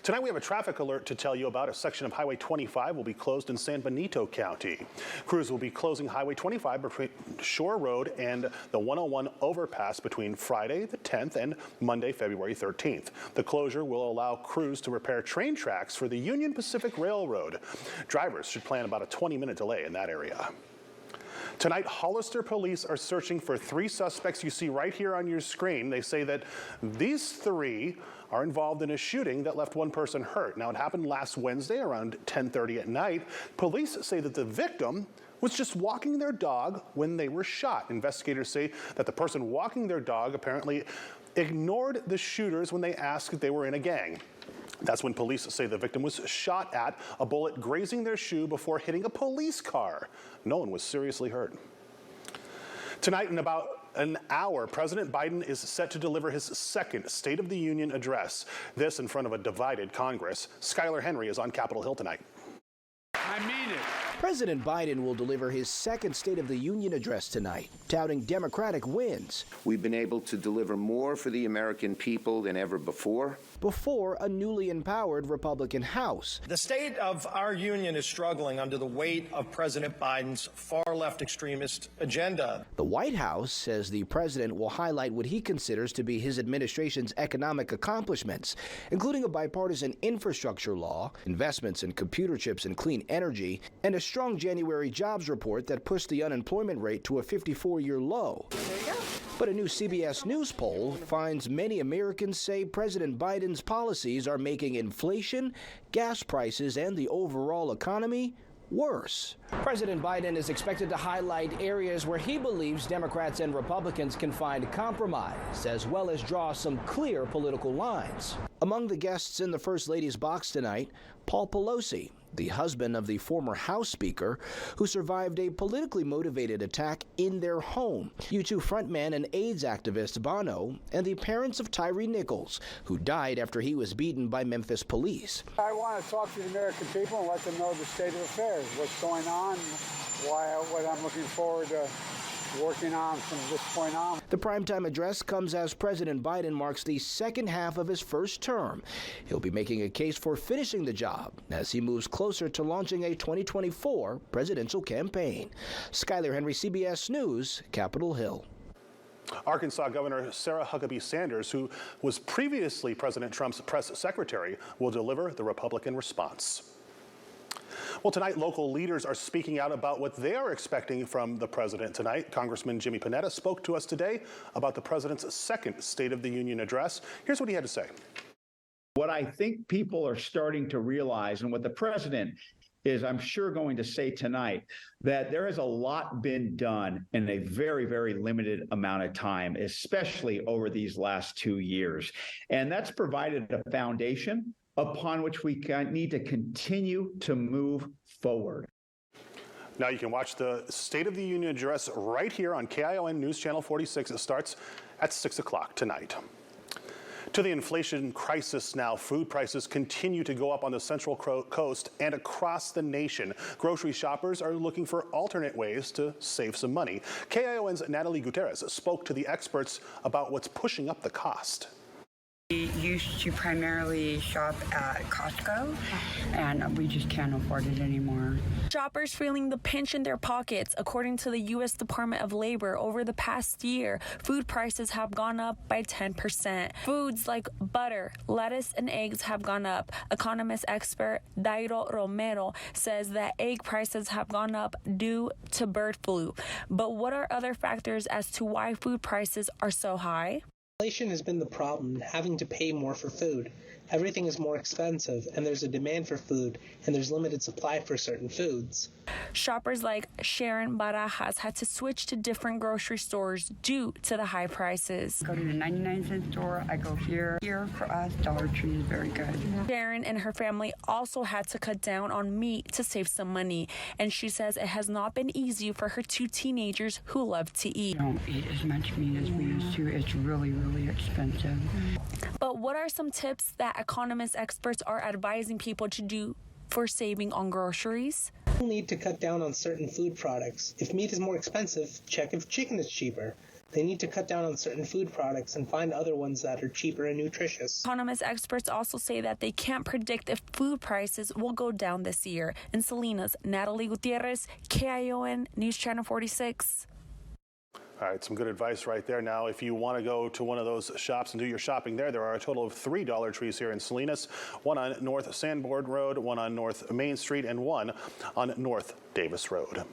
Tonight we have a traffic alert to tell you about. A section of Highway 25 will be closed in San Benito County. Crews will be closing Highway 25 between Shore Road and the 101 overpass between Friday the 10th and Monday, February 13th. The closure will allow crews to repair train tracks for the Union Pacific Railroad. Drivers should plan about a 20-minute delay in that area. Tonight, Hollister police are searching for 3 suspects you see right here on your screen. They say that these 3 are involved in a shooting that left 1 person hurt. Now, it happened last Wednesday around 10:30 at night. Police say that the victim was just walking their dog when they were shot. Investigators say that the person walking their dog apparently ignored the shooters when they asked if they were in a gang. That's when police say the victim was shot at, a bullet grazing their shoe before hitting a police car. No one was seriously hurt. Tonight, in about an hour, President Biden is set to deliver his second State of the Union address. This in front of a divided Congress. Skylar Henry is on Capitol Hill tonight. I mean it. President Biden will deliver his second State of the Union address tonight, touting Democratic wins. We've been able to deliver more for the American people than ever before. Before a newly empowered Republican House. The state of our union is struggling under the weight of President Biden's far-left extremist agenda. The White House says the president will highlight what he considers to be his administration's economic accomplishments, including a bipartisan infrastructure law, investments in computer chips and clean energy, and a strong January jobs report that pushed the unemployment rate to a 54-year low. But a new CBS News poll finds many Americans say President Biden's policies are making inflation, gas prices, and the overall economy worse. President Biden is expected to highlight areas where he believes Democrats and Republicans can find compromise, as well as draw some clear political lines. Among the guests in the First Lady's box tonight, Paul Pelosi, the husband of the former House Speaker, who survived a politically motivated attack in their home, U2 frontman and AIDS activist Bono, and the parents of Tyree Nichols, who died after he was beaten by Memphis police. I want to talk to the American people and let them know the state of affairs, what's going on, what I'm looking forward to working on from this point on. The primetime address comes as President Biden marks the second half of his first term. He'll be making a case for finishing the job as he moves closer to launching a 2024 presidential campaign. Skylar Henry, CBS News, Capitol Hill. Arkansas Governor Sarah Huckabee Sanders, who was previously President Trump's press secretary, will deliver the Republican response. Well, tonight, local leaders are speaking out about what they are expecting from the president tonight. Congressman Jimmy Panetta spoke to us today about the president's second State of the Union address. Here's what he had to say. What I think people are starting to realize, and what the president is, I'm sure, going to say tonight, that there has a lot been done in a very, very limited amount of time, especially over these last 2 years. And that's provided a foundation upon which we need to continue to move forward. Now you can watch the State of the Union address right here on KION News Channel 46. It starts at 6 o'clock tonight. To the inflation crisis now, food prices continue to go up on the Central Coast and across the nation. Grocery shoppers are looking for alternate ways to save some money. KION's Natalie Gutierrez spoke to the experts about what's pushing up the cost. We used to primarily shop at Costco, and we just can't afford it anymore. Shoppers feeling the pinch in their pockets. According to the U.S. Department of Labor, over the past year, food prices have gone up by 10%. Foods like butter, lettuce, and eggs have gone up. Economist expert Dairo Romero says that egg prices have gone up due to bird flu. But what are other factors as to why food prices are so high? Inflation has been the problem, having to pay more for food. Everything is more expensive, and there's a demand for food, and there's limited supply for certain foods. Shoppers like Sharon Barajas had to switch to different grocery stores due to the high prices. Go to the 99-cent store, I go here. Here for us, Dollar Tree is very good. Sharon and her family also had to cut down on meat to save some money, and she says it has not been easy for her 2 teenagers who love to eat. We don't eat as much meat as we used to. It's really, really expensive. But what are some tips that economist experts are advising people to do for saving on groceries? People need to cut down on certain food products. If meat is more expensive, check if chicken is cheaper. They need to cut down on certain food products and find other ones that are cheaper and nutritious. Economist experts also say that they can't predict if food prices will go down this year. In Salinas, Natalie Gutierrez, KION News Channel 46. All right, some good advice right there. Now, if you want to go to one of those shops and do your shopping there are a total of 3 Dollar Trees here in Salinas, one on North Sanborn Road, one on North Main Street, and one on North Davis Road.